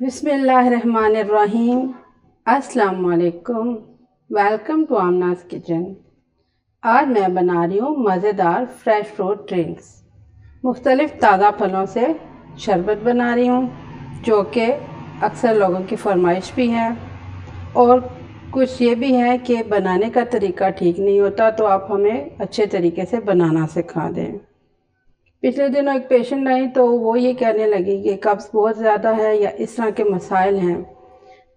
बिस्मिल्लाहिर्रहमानिर्रहीम। अस्सलाम वालेकुम। Welcome to Aamna's kitchen. आज मैं बना रही हूँ मज़ेदार फ्रेश फ्रूट ड्रिंक्स। मुख्तलिफ़ ताज़ा फलों से शरबत बना रही हूँ जो कि अक्सर लोगों की फरमाइश भी है, और कुछ ये भी है कि बनाने का तरीका ठीक नहीं होता, तो आप हमें अच्छे तरीके से बनाना सिखा दें। पिछले दिनों एक पेशेंट आई तो वो ये कहने लगी कि कब्ज़ बहुत ज़्यादा है या इस तरह के मसाइल हैं,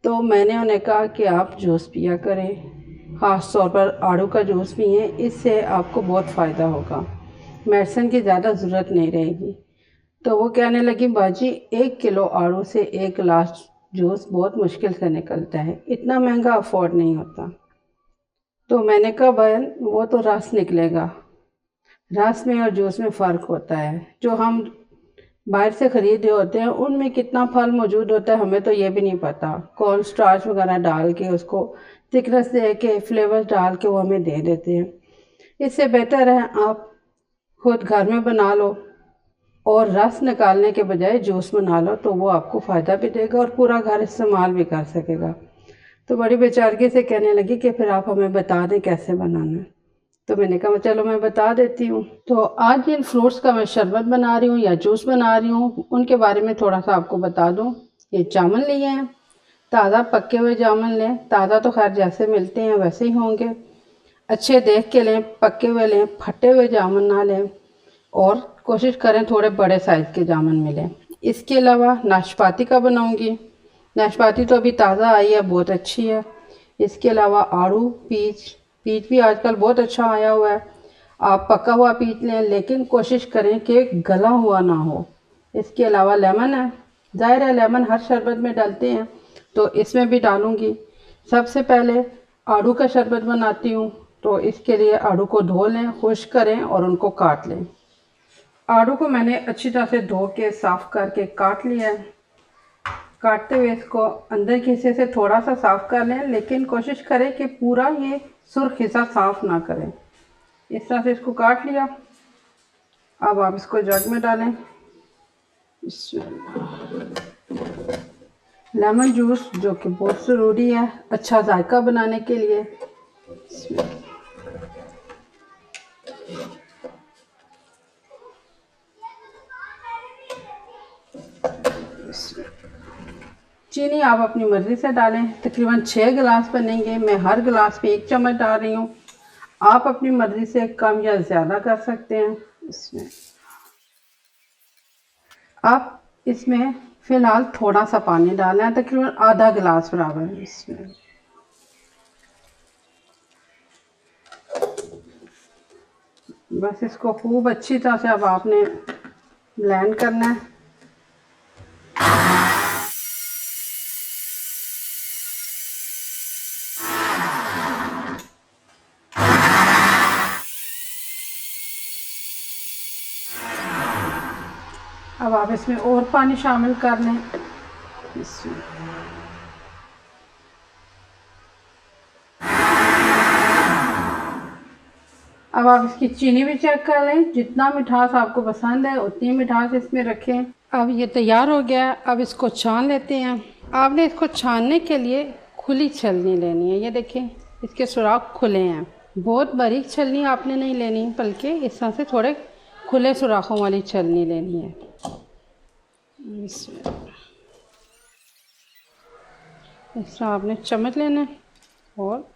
तो मैंने उन्हें कहा कि आप जूस पिया करें, ख़ास तौर पर आड़ू का जूस पिएं, इससे आपको बहुत फ़ायदा होगा, मेडिसिन की ज़्यादा ज़रूरत नहीं रहेगी। तो वो कहने लगी, बाजी 1 किलो आड़ू से 1 गिलास जूस बहुत मुश्किल से निकलता है, इतना महंगा अफोर्ड नहीं होता। तो मैंने कहा बहन, वो तो रस निकलेगा, रस में और जूस में फ़र्क होता है। जो हम बाहर से ख़रीदे होते हैं उनमें कितना फल मौजूद होता है हमें तो ये भी नहीं पता। कॉर्न स्टार्च वगैरह डाल के उसको थिकनेस दे के फ्लेवर्स डाल के वो हमें दे देते हैं। इससे बेहतर है आप खुद घर में बना लो और रस निकालने के बजाय जूस बना लो, तो वो आपको फ़ायदा भी देगा और पूरा घर इस्तेमाल भी कर सकेगा। तो बड़ी बेचारगी से कहने लगी कि फिर आप हमें बता दें कैसे बनाना है। तो मैंने कहा चलो मैं बता देती हूँ। तो आज जिन फ्रूट्स का मैं शरबत बना रही हूँ या जूस बना रही हूँ उनके बारे में थोड़ा सा आपको बता दूँ। ये जामुन लिए हैं, ताज़ा पके हुए जामुन लें, ताज़ा तो खैर जैसे मिलते हैं वैसे ही होंगे, अच्छे देख के लें, पके हुए लें, फटे हुए जामुन ना लें, और कोशिश करें थोड़े बड़े साइज़ के जामुन मिलें। इसके अलावा नाशपाती का बनाऊँगी, नाशपाती तो अभी ताज़ा आई है, बहुत अच्छी है। इसके अलावा आड़ू, पीच, पीच भी आजकल बहुत अच्छा आया हुआ है, आप पका हुआ पीच लें, लेकिन कोशिश करें कि गला हुआ ना हो। इसके अलावा लेमन है, ज़ाहिर है लेमन हर शरबत में डालते हैं तो इसमें भी डालूँगी। सबसे पहले आड़ू का शरबत बनाती हूँ, तो इसके लिए आड़ू को धो लें, खुश्क करें और उनको काट लें। आड़ू को मैंने अच्छी तरह से धो के साफ़ करके काट लिया है। काटते हुए इसको अंदर के हिस्से से थोड़ा सा साफ़ कर लें, लेकिन कोशिश करें कि पूरा ये सुर्ख हिस्सा साफ़ ना करें। इस तरह से इसको काट लिया। अब आप इसको जग में डालें। लेमन जूस जो कि बहुत ज़रूरी है अच्छा जायका बनाने के लिए। चीनी आप अपनी मर्ज़ी से डालें, तकरीबन 6 गिलास बनेंगे, मैं हर गिलास पे 1 चम्मच डाल रही हूँ। आप अपनी मर्ज़ी से कम या ज़्यादा कर सकते हैं। इसमें आप इसमें फ़िलहाल थोड़ा सा पानी डालना है, तकरीबन आधा गिलास बराबर। इसमें बस इसको खूब अच्छी तरह से अब आपने ब्लेंड करना है। अब आप इसमें और पानी शामिल कर लें। अब आप इसकी चीनी भी चेक कर लें, जितना मिठास आपको पसंद है उतनी मिठास इसमें रखें। अब ये तैयार हो गया है, अब इसको छान लेते हैं। आपने इसको छानने के लिए खुली छलनी लेनी है, ये देखें इसके सुराख खुले हैं। बहुत बारीक छलनी आपने नहीं लेनी, बल्कि इस तरह से थोड़े खुले सुराखों वाली छलनी लेनी है। इस तरह आपने चम्मच लेना है और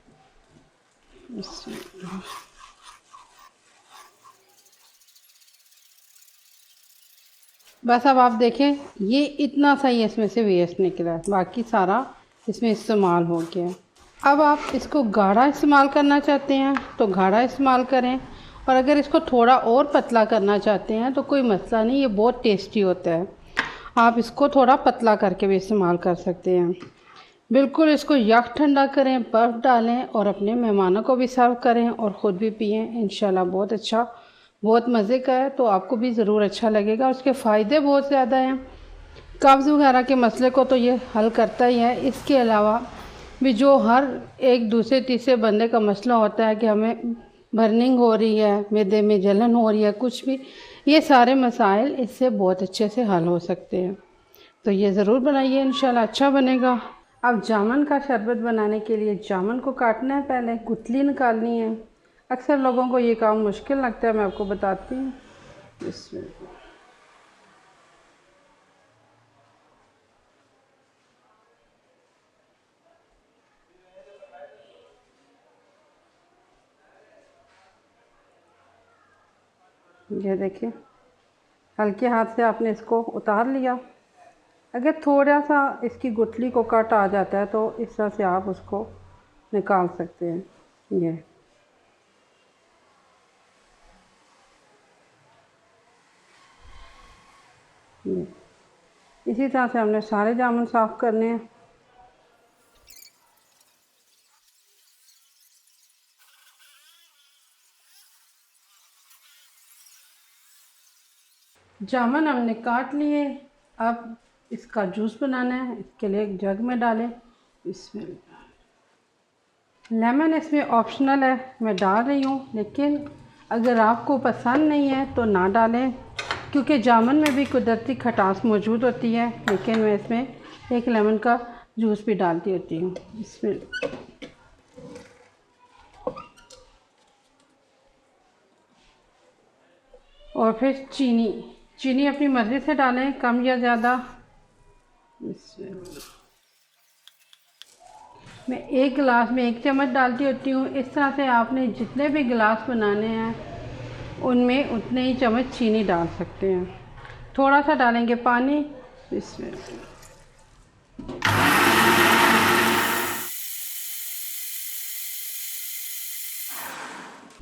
बस अब आप देखें ये इतना सा ही इसमें से वेस्ट निकला है, बाकी सारा इसमें इस्तेमाल हो गया है। अब आप इसको गाढ़ा इस्तेमाल करना चाहते हैं तो गाढ़ा इस्तेमाल करें, और अगर इसको थोड़ा और पतला करना चाहते हैं तो कोई मसला नहीं, ये बहुत टेस्टी होता है। आप इसको थोड़ा पतला करके भी इस्तेमाल कर सकते हैं। बिल्कुल इसको यक ठंडा करें, बर्फ़ डालें और अपने मेहमानों को भी सर्व करें और ख़ुद भी पिएँ। इंशाल्लाह बहुत अच्छा, बहुत मज़े का है, तो आपको भी ज़रूर अच्छा लगेगा। उसके फ़ायदे बहुत ज़्यादा हैं, कब्ज़ वगैरह के मसले को तो ये हल करता ही है। इसके अलावा भी जो हर एक दूसरे तीसरे बंदे का मसला होता है कि हमें बर्निंग हो रही है, मैदे में जलन हो रही है, कुछ भी, ये सारे मसाइल इससे बहुत अच्छे से हल हो सकते हैं। तो ये ज़रूर बनाइए, इंशाल्लाह अच्छा बनेगा। अब जामुन का शरबत बनाने के लिए जामुन को काटना है, पहले गुठली निकालनी है। अक्सर लोगों को ये काम मुश्किल लगता है, मैं आपको बताती हूँ। इसमें ये देखिए, हल्के हाथ से आपने इसको उतार लिया। अगर थोड़ा सा इसकी गुठली को कट आ जाता है तो इस तरह से आप उसको निकाल सकते हैं। ये इसी तरह से हमने सारे जामुन साफ़ करने हैं। जामुन हमने काट लिए। अब इसका जूस बनाना है। इसके लिए एक जग में डालें। इसमें लेमन इसमें ऑप्शनल है, मैं डाल रही हूँ, लेकिन अगर आपको पसंद नहीं है तो ना डालें, क्योंकि जामुन में भी कुदरती खटास मौजूद होती है। लेकिन मैं इसमें एक लेमन का जूस भी डालती होती हूँ। इसमें और फिर चीनी अपनी मर्ज़ी से डालें, कम या ज़्यादा। मैं एक गिलास में 1 चम्मच डालती होती हूँ। इस तरह से आपने जितने भी गिलास बनाने हैं उनमें उतने ही चम्मच चीनी डाल सकते हैं। थोड़ा सा डालेंगे पानी। इसमें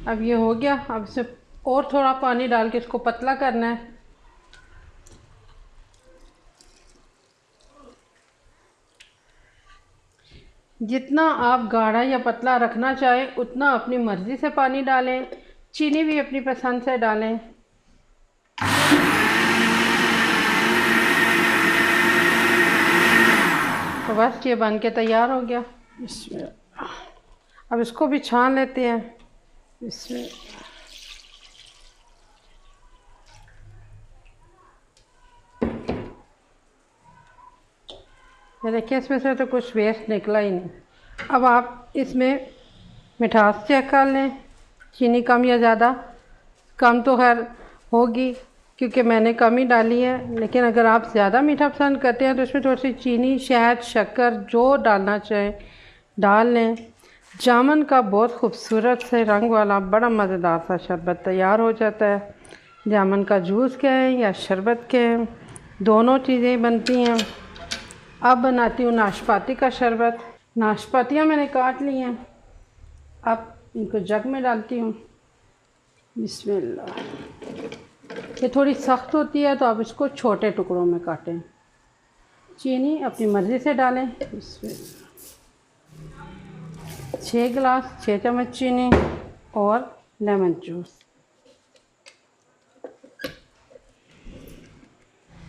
अब ये हो गया। अब इसे और थोड़ा पानी डाल के इसको पतला करना है। जितना आप गाढ़ा या पतला रखना चाहें उतना अपनी मर्ज़ी से पानी डालें। चीनी भी अपनी पसंद से डालें। तो बस ये बन के तैयार हो गया। इसमें अब इसको भी छान लेते हैं। इसमें ये देखिए, इसमें से तो कुछ वेस्ट निकला ही नहीं। अब आप इसमें मिठास चेक कर लें, चीनी कम या ज़्यादा। कम तो खैर होगी क्योंकि मैंने कम ही डाली है, लेकिन अगर आप ज़्यादा मीठा पसंद करते हैं तो इसमें थोड़ी सी चीनी, शहद, शक्कर जो डालना चाहें डाल लें। जामुन का बहुत खूबसूरत से रंग वाला बड़ा मज़ेदार सा शरबत तैयार हो जाता है। जामुन का जूस कहें या शरबत कहें, दोनों चीज़ें बनती हैं। अब बनाती हूँ नाशपाती का शरबत। नाशपातियाँ मैंने काट ली हैं। अब इनको जग में डालती हूँ। बिस्मिल्लाह। ये थोड़ी सख्त होती है तो आप इसको छोटे टुकड़ों में काटें। चीनी अपनी मर्ज़ी से डालें। बिस्मिल्लाह। 6 गिलास 6 चम्मच चीनी और लेमन जूस।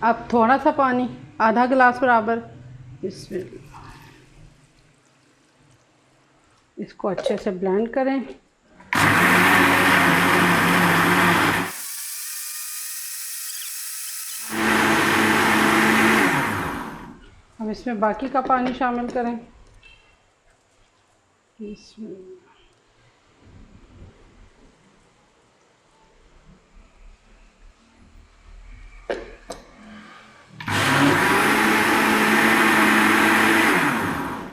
अब थोड़ा सा पानी, आधा गिलास बराबर। इसको अच्छे से ब्लेंड करें। अब इसमें बाकी का पानी शामिल करें।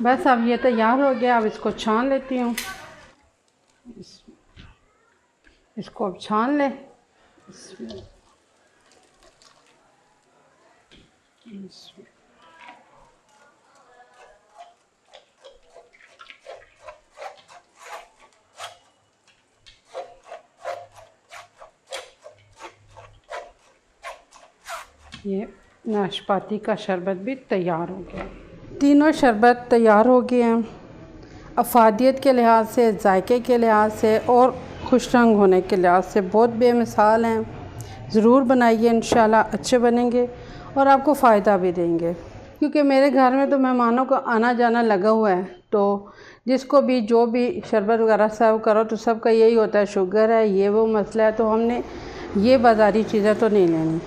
बस अब ये तैयार हो गया। अब इसको छान लेती हूँ। इसको अब छान लें। ये नाशपाती का शरबत भी तैयार हो गया। तीनों शरबत तैयार हो गए हैं। अफादियत के लिहाज से, जायके के लिहाज से और खुश रंग होने के लिहाज से बहुत बेमिसाल हैं। ज़रूर बनाइए, इंशाल्लाह अच्छे बनेंगे और आपको फ़ायदा भी देंगे। क्योंकि मेरे घर में तो मेहमानों का आना जाना लगा हुआ है, तो जिसको भी जो भी शरबत वगैरह सर्व करो तो सबका यही होता है शुगर है, ये वो मसला है, तो हमने ये बाज़ारी चीज़ें तो नहीं लेनी।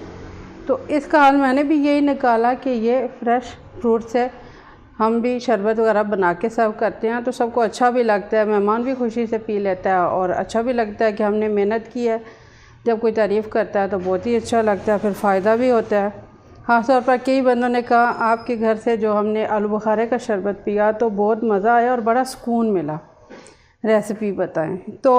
तो इसका हाल मैंने भी यही निकाला कि ये फ्रेश फ्रूट से हम भी शरबत वगैरह बना के सर्व करते हैं तो सबको अच्छा भी लगता है, मेहमान भी खुशी से पी लेता है और अच्छा भी लगता है कि हमने मेहनत की है। जब कोई तारीफ़ करता है तो बहुत ही अच्छा लगता है, फिर फ़ायदा भी होता है। ख़ास तौर पर कई बंदों ने कहा आपके घर से जो हमने आलू बुखारे का शरबत पिया तो बहुत मज़ा आया और बड़ा सुकून मिला, रेसिपी बताएं। तो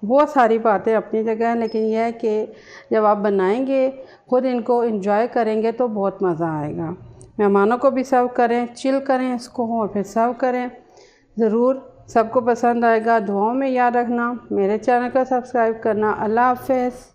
बहुत सारी बातें अपनी जगह हैं, लेकिन यह है कि जब आप बनाएंगे ख़ुद इनको एंजॉय करेंगे तो बहुत मज़ा आएगा। मेहमानों को भी सर्व करें, चिल करें इसको और फिर सर्व करें, ज़रूर सबको पसंद आएगा। दुआओं में याद रखना, मेरे चैनल को सब्सक्राइब करना। अल्लाह हाफ़िज़।